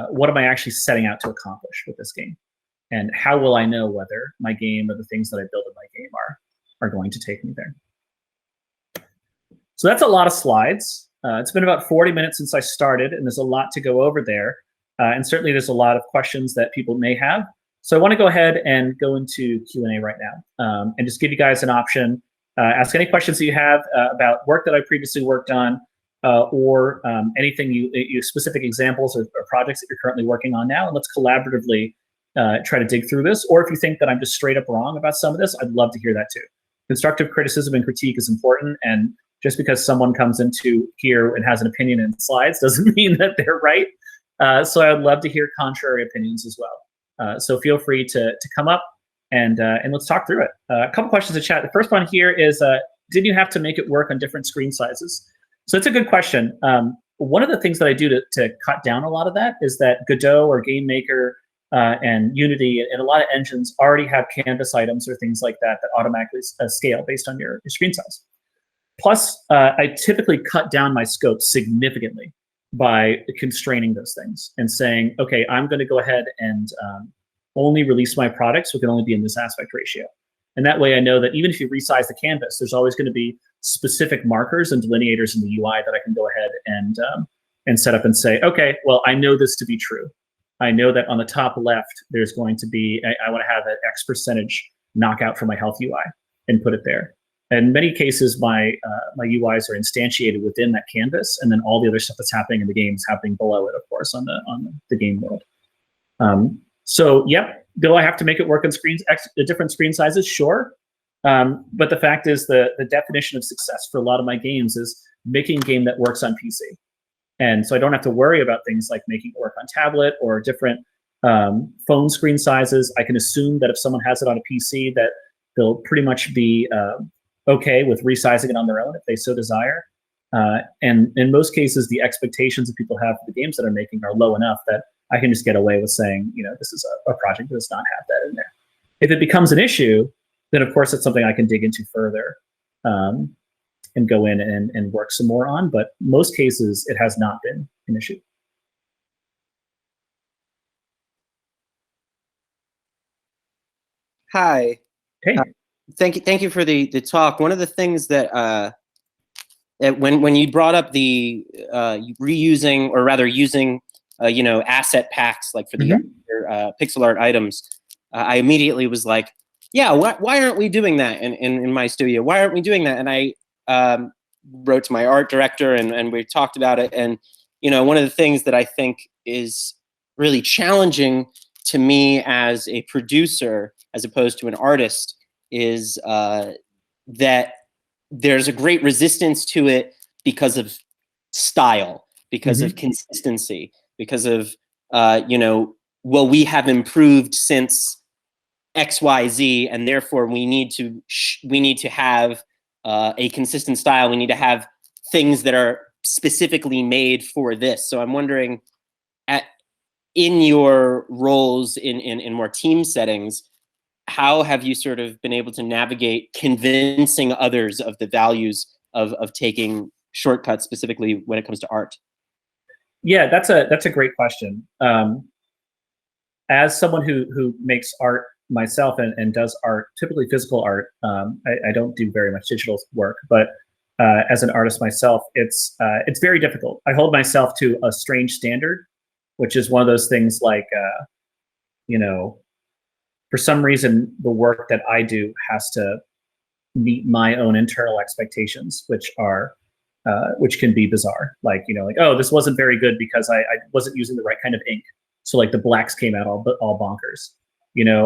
What am I actually setting out to accomplish with this game? And how will I know whether my game or the things that I build in my game are going to take me there? So that's a lot of slides. It's been about 40 minutes since I started, and there's a lot to go over there. And certainly there's a lot of questions that people may have. So I want to go ahead and go into Q&A right now and just give you guys an option. Ask any questions that you have about work that I previously worked on, or anything you specific examples or projects that you're currently working on now. And let's collaboratively try to dig through this. Or if you think that I'm just straight up wrong about some of this, I'd love to hear that too. Constructive criticism and critique is important. And just because someone comes into here and has an opinion in slides doesn't mean that they're right. So I would love to hear contrary opinions as well. So feel free to come up and let's talk through it. A couple questions to chat. The first one here is, did you have to make it work on different screen sizes? So it's a good question. One of the things that I do to cut down a lot of that is that Godot or Game Maker and Unity and a lot of engines already have canvas items or things like that that automatically scale based on your screen size. Plus, I typically cut down my scope significantly by constraining those things and saying, okay, I'm going to go ahead and only release my products so it can only be in this aspect ratio. And that way I know that even if you resize the canvas, there's always going to be specific markers and delineators in the UI that I can go ahead and set up and say, okay, well, I know this to be true. I know that on the top left, there's going to be, I want to have an X percentage knockout for my health UI and put it there. In many cases, my UIs are instantiated within that canvas, and then all the other stuff that's happening in the game is happening below it, of course, on the game world. So, yep, do I have to make it work on screens, different screen sizes? Sure. But the fact is the definition of success for a lot of my games is making a game that works on PC. And so I don't have to worry about things like making it work on tablet or different phone screen sizes. I can assume that if someone has it on a PC that they'll pretty much be okay with resizing it on their own if they so desire. And in most cases, the expectations that people have for the games that I'm making are low enough that I can just get away with saying, this is a project that does not have that in there. If it becomes an issue, then of course it's something I can dig into further and go in and work some more on. But most cases, it has not been an issue. Hi. Hey. Thank you for the talk. One of the things that when you brought up the reusing, or rather using, asset packs like for the pixel art items, I immediately was like, yeah, why aren't we doing that in my studio? Why aren't we doing that? And I wrote to my art director, and we talked about it. And one of the things that I think is really challenging to me as a producer, as opposed to an artist, is that there's a great resistance to it because of style, because of consistency, because of, well, we have improved since XYZ, and therefore we need to have a consistent style. We need to have things that are specifically made for this. So I'm wondering, in your roles in more team settings, how have you sort of been able to navigate convincing others of the values of taking shortcuts, specifically when it comes to art? Yeah, that's a great question. As someone who makes art myself and does art, typically physical art, I don't do very much digital work, but as an artist myself, it's very difficult. I hold myself to a strange standard, which is one of those things like, for some reason, the work that I do has to meet my own internal expectations, which can be bizarre. Like, oh, this wasn't very good because I wasn't using the right kind of ink. So like the blacks came out all bonkers,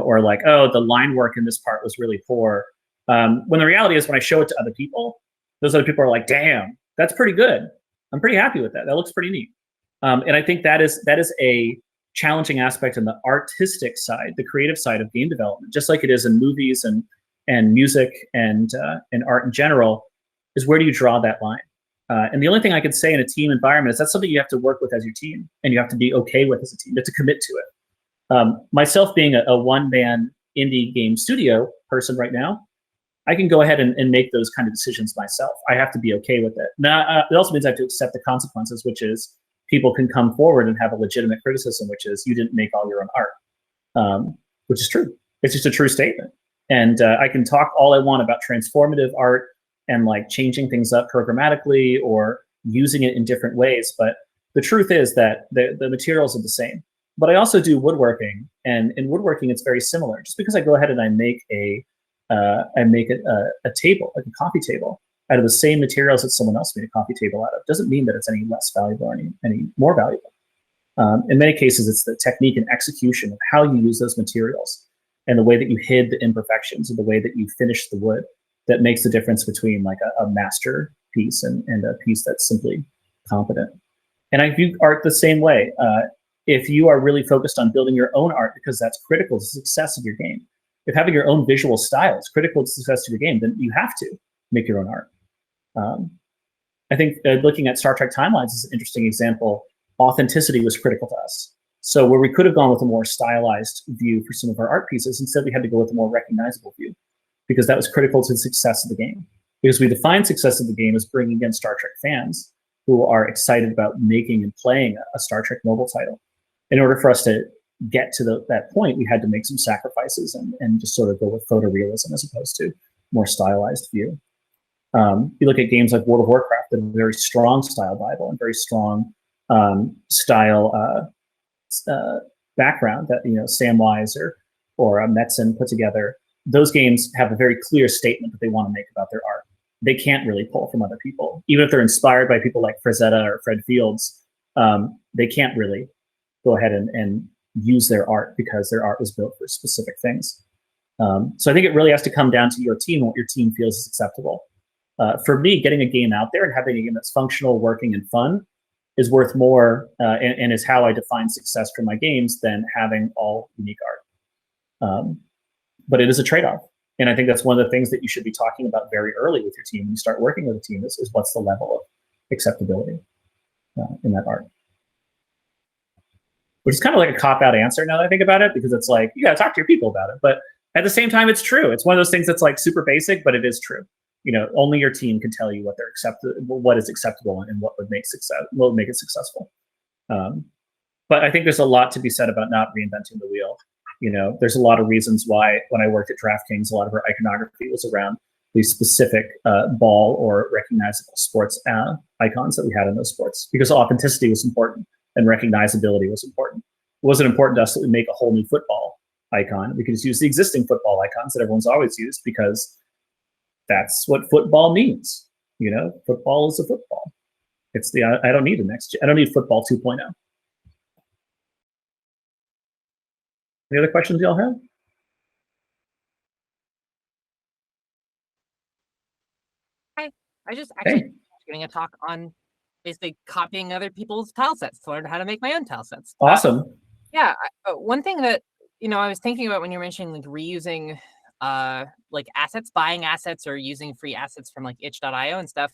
or like, oh, the line work in this part was really poor. When the reality is, when I show it to other people, those other people are like, damn, that's pretty good. I'm pretty happy with that. That looks pretty neat. And I think that is a challenging aspect in the artistic side, the creative side of game development, just like it is in movies and music and art in general, is where do you draw that line? And the only thing I can say in a team environment is that's something you have to work with as your team, and you have to be okay with as a team. You have to commit to it. Myself being a one-man indie game studio person right now, I can go ahead and make those kind of decisions myself. I have to be okay with it. Now, it also means I have to accept the consequences, which is people can come forward and have a legitimate criticism, which is you didn't make all your own art, which is true. It's just a true statement. And I can talk all I want about transformative art and like changing things up programmatically or using it in different ways. But the truth is that the materials are the same. But I also do woodworking, and in woodworking, it's very similar. Just because I go ahead and I make a table, like a coffee table, out of the same materials that someone else made a coffee table out of, doesn't mean that it's any less valuable or any more valuable. In many cases, it's the technique and execution of how you use those materials and the way that you hid the imperfections and the way that you finish the wood that makes the difference between like a master piece and a piece that's simply competent. And I view art the same way. If you are really focused on building your own art because that's critical to the success of your game, if having your own visual style is critical to the success of your game, then you have to make your own art. I think looking at Star Trek Timelines is an interesting example. Authenticity was critical to us. So where we could have gone with a more stylized view for some of our art pieces, instead we had to go with a more recognizable view because that was critical to the success of the game. Because we define success of the game as bringing in Star Trek fans who are excited about making and playing a Star Trek mobile title. In order for us to get to that point, we had to make some sacrifices and just sort of go with photorealism as opposed to more stylized view. You look at games like World of Warcraft that have a very strong style Bible and very strong style background that Samwise or Metzen put together. Those games have a very clear statement that they want to make about their art. They can't really pull from other people, even if they're inspired by people like Frazetta or Fred Fields. They can't really go ahead and use their art because their art was built for specific things. So I think it really has to come down to your team and what your team feels is acceptable. For me, getting a game out there and having a game that's functional, working, and fun is worth more and is how I define success for my games than having all unique art. But it is a trade-off. And I think that's one of the things that you should be talking about very early with your team when you start working with a team is what's the level of acceptability in that art. Which is kind of like a cop-out answer now that I think about it, because it's like, you got to talk to your people about it. But at the same time, it's true. It's one of those things that's like super basic, but it is true. Only your team can tell you what is acceptable and what would make it successful. But I think there's a lot to be said about not reinventing the wheel. There's a lot of reasons why when I worked at DraftKings, a lot of our iconography was around the specific ball or recognizable sports icons that we had in those sports, because authenticity was important and recognizability was important. It wasn't important to us that we make a whole new football icon. We could just use the existing football icons that everyone's always used, because that's what football means. Football is a football. It's I don't need I don't need football 2.0. Any other questions y'all have? I just actually giving a talk on basically copying other people's tile sets to learn how to make my own tile sets. Awesome. Yeah. One thing that, I was thinking about when you're mentioning like reusing like assets, buying assets or using free assets from like itch.io and stuff,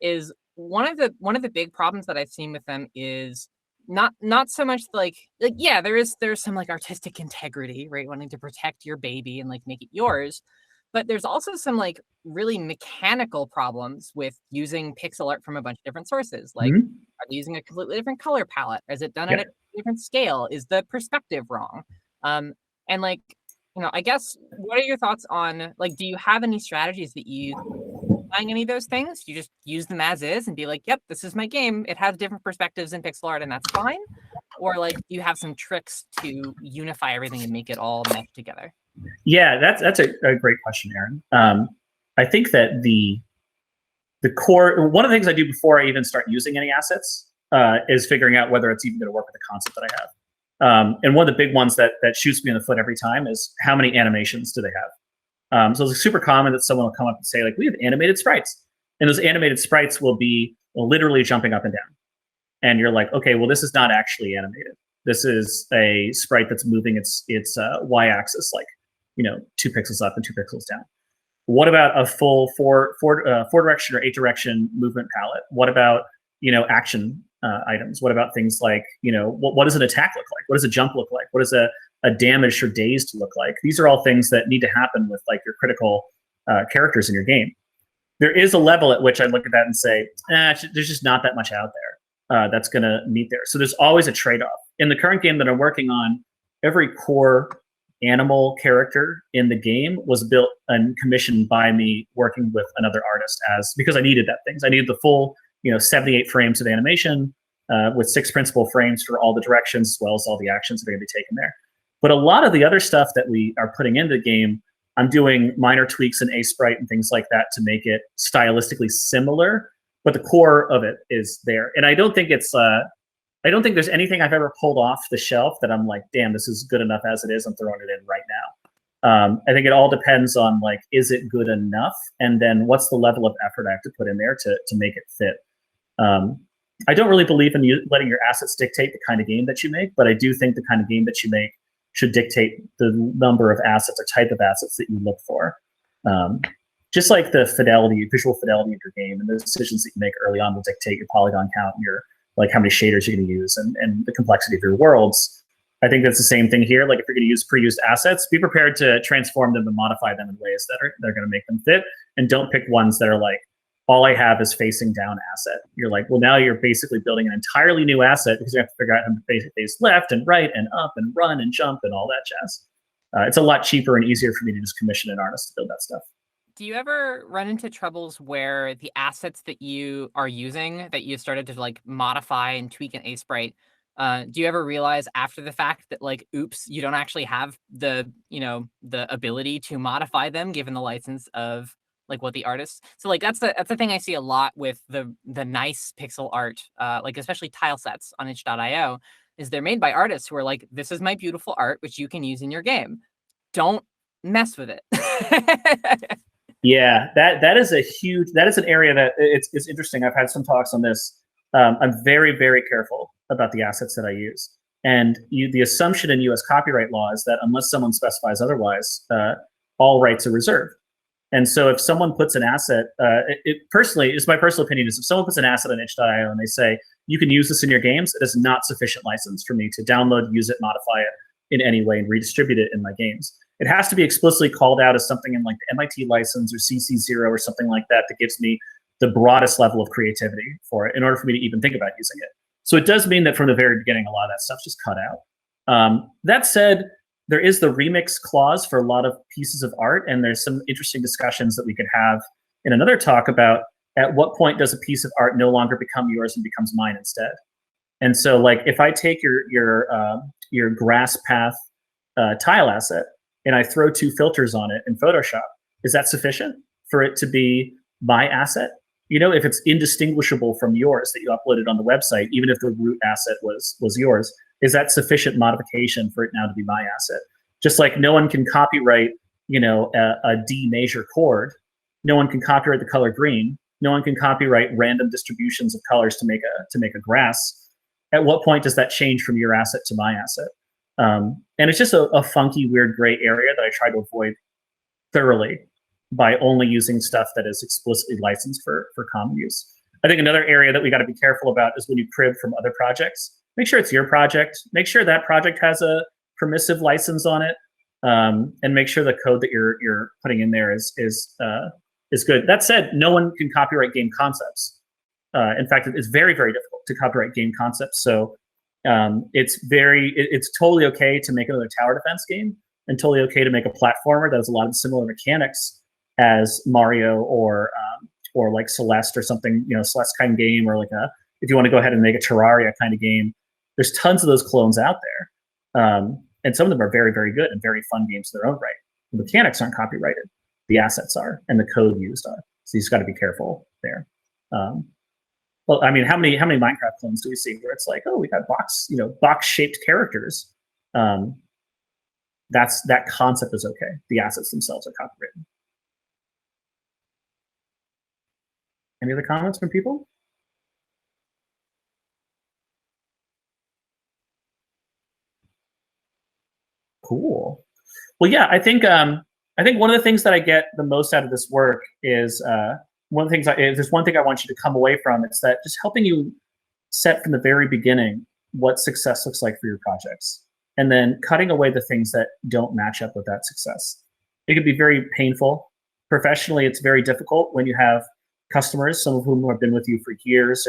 is one of the big problems that I've seen with them is not so much like yeah, there's some like artistic integrity, right? Wanting to protect your baby and like make it yours. But there's also some like really mechanical problems with using pixel art from a bunch of different sources. Like, are they using a completely different color palette? Is it done at a different scale? Is the perspective wrong? And like, I guess, what are your thoughts on, like, do you have any strategies that you use buying any of those things? You just use them as is and be like, yep, this is my game. It has different perspectives in pixel art and that's fine. Or like, do you have some tricks to unify everything and make it all mesh together? Yeah, that's a great question, Aaron. I think that the core, one of the things I do before I even start using any assets is figuring out whether it's even going to work with the concept that I have. And one of the big ones that shoots me in the foot every time is how many animations do they have? So it's super common that someone will come up and say, like, we have animated sprites. And those animated sprites will be literally jumping up and down. And you're like, okay, well, this is not actually animated. This is a sprite that's moving its y-axis, like, 2 pixels up and 2 pixels down. What about a full four direction or 8 direction movement palette? What about, action items? What about things like, what does an attack look like? What does a jump look like? What does a damaged or dazed look like? These are all things that need to happen with like your critical characters in your game. There is a level at which I look at that and say, there's just not that much out there that's going to meet there. So there's always a trade-off. In the current game that I'm working on, every core animal character in the game was built and commissioned by me working with another artist, because I needed that things. I needed the full 78 frames of animation with 6 principal frames for all the directions, as well as all the actions that are going to be taken there. But a lot of the other stuff that we are putting into the game, I'm doing minor tweaks in A-Sprite and things like that to make it stylistically similar, but the core of it is there. And I don't think there's anything I've ever pulled off the shelf that I'm like, damn, this is good enough as it is. I'm throwing it in right now. I think it all depends on, like, is it good enough? And then what's the level of effort I have to put in there to make it fit? I don't really believe in letting your assets dictate the kind of game that you make, but I do think the kind of game that you make should dictate the number of assets or type of assets that you look for. Just like the visual fidelity of your game, and the decisions that you make early on will dictate your polygon count and like how many shaders you're going to use and the complexity of your worlds. I think that's the same thing here. Like, if you're going to use pre-used assets, be prepared to transform them and modify them in ways that are going to make them fit, and don't pick ones that are like, all I have is facing down asset. You're like, well, now you're basically building an entirely new asset because you have to figure out how to face left and right and up and run and jump and all that jazz. It's a lot cheaper and easier for me to just commission an artist to build that stuff. Do you ever run into troubles where the assets that you are using, that you started to like modify and tweak in A-Sprite, do you ever realize after the fact that, like, oops, you don't actually have the ability to modify them given the license of like what the artist? So like that's the thing I see a lot with the nice pixel art, like especially tile sets on itch.io, is they're made by artists who are like, this is my beautiful art, which you can use in your game. Don't mess with it. Yeah, that is an area that it's interesting. I've had some talks on this. I'm very, very careful about the assets that I use. And the assumption in US copyright law is that unless someone specifies otherwise, all rights are reserved. And so if someone puts an asset, it's my personal opinion, is if someone puts an asset on itch.io and they say, you can use this in your games, it is not sufficient license for me to download, use it, modify it in any way, and redistribute it in my games. It has to be explicitly called out as something in like the MIT license or CC0 or something like that gives me the broadest level of creativity for it in order for me to even think about using it. So it does mean that from the very beginning, a lot of that stuff's just cut out. That said, there is the remix clause for a lot of pieces of art, and there's some interesting discussions that we could have in another talk about at what point does a piece of art no longer become yours and becomes mine instead. And so, like, if I take your grass path tile asset and I throw 2 filters on it in Photoshop, is that sufficient for it to be my asset? You know, if it's indistinguishable from yours that you uploaded on the website, even if the root asset was yours, is that sufficient modification for it now to be my asset? Just like no one can copyright, you know, a D major chord, no one can copyright the color green, no one can copyright random distributions of colors to make a grass. At what point does that change from your asset to my asset? And it's just a funky, weird gray area that I try to avoid thoroughly by only using stuff that is explicitly licensed for common use. I think another area that we got to be careful about is when you crib from other projects. Make sure it's your project. Make sure that project has a permissive license on it, and make sure the code that you're putting in there is good. That said, no one can copyright game concepts. In fact, it's very, very difficult to copyright game concepts. So it's totally okay to make another tower defense game, and totally okay to make a platformer that has a lot of similar mechanics as Mario or like Celeste or something, you know, Celeste kind of game, or like if you want to go ahead and make a Terraria kind of game. There's tons of those clones out there. And some of them are very, very good and very fun games in their own right. The mechanics aren't copyrighted. The assets are, and the code used are. So you just got to be careful there. Well, I mean, how many Minecraft clones do we see where it's like, oh, we got box-shaped characters? That concept is okay. The assets themselves are copyrighted. Any other comments from people? Cool. Well, yeah, I think one of the things that I get the most out of this work is one of the things. There's one thing I want you to come away from. It's that just helping you set from the very beginning what success looks like for your projects, and then cutting away the things that don't match up with that success. It can be very painful. Professionally, it's very difficult when you have customers, some of whom have been with you for years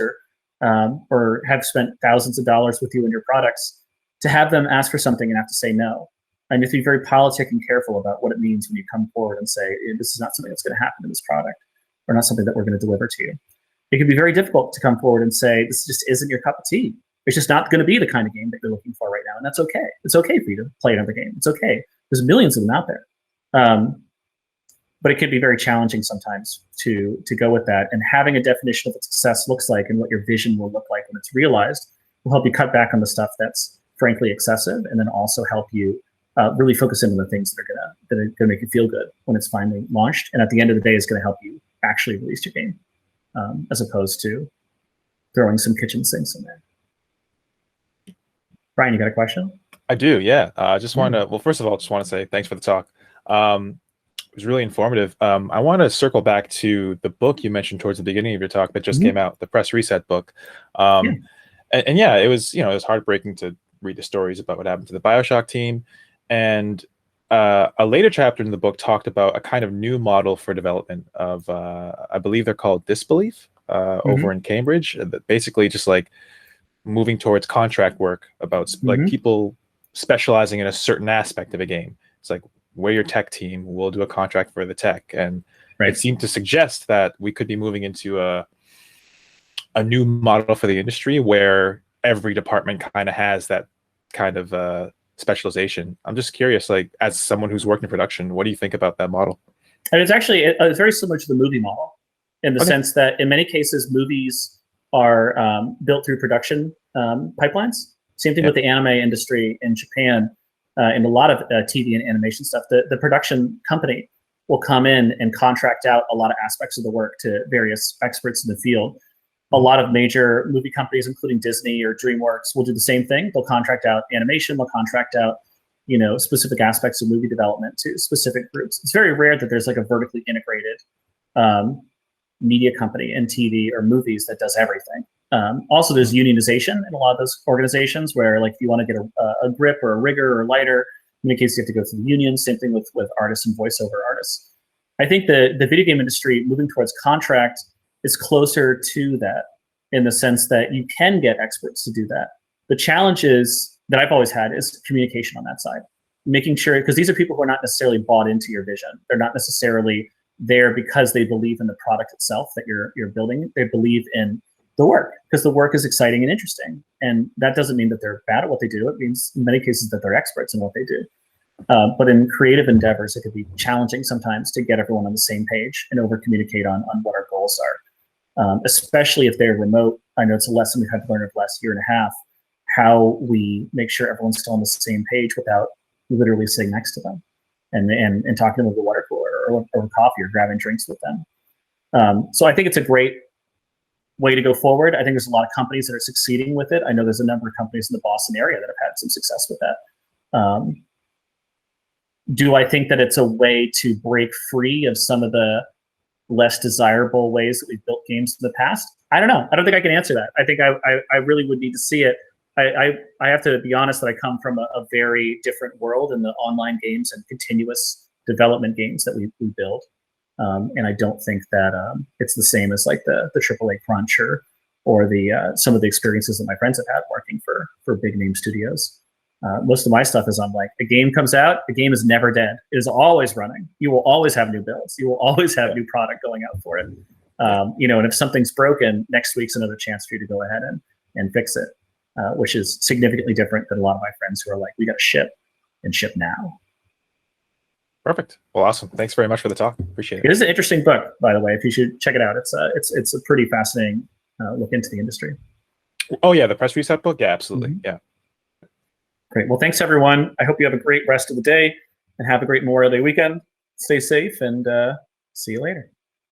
or have spent thousands of dollars with you in your products, to have them ask for something and have to say no. And you have to be very politic and careful about what it means when you come forward and say, this is not something that's going to happen in this product, or not something that we're going to deliver to you. It can be very difficult to come forward and say, this just isn't your cup of tea. It's just not going to be the kind of game that you're looking for right now. And that's okay. It's okay for you to play another game. It's okay. There's millions of them out there. But it can be very challenging sometimes to go with that. And having a definition of what success looks like and what your vision will look like when it's realized will help you cut back on the stuff that's frankly excessive, and then also help you really focus in on the things that are gonna make you feel good when it's finally launched. And at the end of the day, is going to help you actually release your game, as opposed to throwing some kitchen sinks in there. Brian, you got a question? I do, yeah. I just want to, well, first of all, just want to say thanks for the talk. It was really informative. I want to circle back to the book you mentioned towards the beginning of your talk that just came out, the Press Reset book. And yeah, it was, it was heartbreaking to read the stories about what happened to the BioShock team. And a later chapter in the book talked about a kind of new model for development of, I believe they're called Disbelief over in Cambridge. Basically just like moving towards contract work about like people specializing in a certain aspect of a game. It's like, we're your tech team, we'll do a contract for the tech. And it seemed to suggest that we could be moving into a new model for the industry where every department kind of has that kind of specialization. I'm just curious, like, as someone who's worked in production, what do you think about that model? And it's actually it's very similar to the movie model in the sense that in many cases, movies are built through production pipelines. Same thing with the anime industry in Japan. In a lot of TV and animation stuff, the production company will come in and contract out a lot of aspects of the work to various experts in the field. A lot of major movie companies, including Disney or DreamWorks, will do the same thing. They'll contract out animation, they'll contract out, specific aspects of movie development to specific groups. It's very rare that there's like a vertically integrated media company in TV or movies that does everything. Also, there's unionization in a lot of those organizations where, like, if you want to get a grip or a rigger or a lighter, in many cases you have to go through the union. Same thing with artists and voiceover artists. I think the video game industry moving towards contract is closer to that in the sense that you can get experts to do that. The challenge is that I've always had is communication on that side. making sure, because these are people who are not necessarily bought into your vision. They're not necessarily there because they believe in the product itself that you're building. They believe in the work because the work is exciting and interesting. And that doesn't mean that they're bad at what they do. It means in many cases that they're experts in what they do. But in creative endeavors, it could be challenging sometimes to get everyone on the same page and over communicate on what our goals are, especially if they're remote. I know it's a lesson we've had to learn over the last year and a half, how we make sure everyone's still on the same page without literally sitting next to them and talking to them over the water cooler or over coffee or grabbing drinks with them. So I think it's a great way to go forward. I think there's a lot of companies that are succeeding with it. I know there's a number of companies in the Boston area that have had some success with that. Do I think that it's a way to break free of some of the less desirable ways that we've built games in the past? I don't know. I don't think I can answer that. I think I really would need to see it. I have to be honest that I come from a very different world in the online games and continuous development games that we build. And I don't think that it's the same as like the AAA crunch or the some of the experiences that my friends have had working for big name studios. Most of my stuff is on like a game comes out, the game is never dead. It is always running. You will always have new builds. You will always have new product going out for it. And if something's broken, next week's another chance for you to go ahead and fix it, which is significantly different than a lot of my friends who are like, we got to ship and ship now. Perfect. Well, awesome. Thanks very much for the talk. Appreciate it. It is an interesting book, by the way. If you should check it out, it's a pretty fascinating look into the industry. Oh yeah, the press reset book. Yeah, absolutely. Mm-hmm. Yeah. Great. Well, thanks everyone. I hope you have a great rest of the day and have a great Memorial Day weekend. Stay safe and see you later.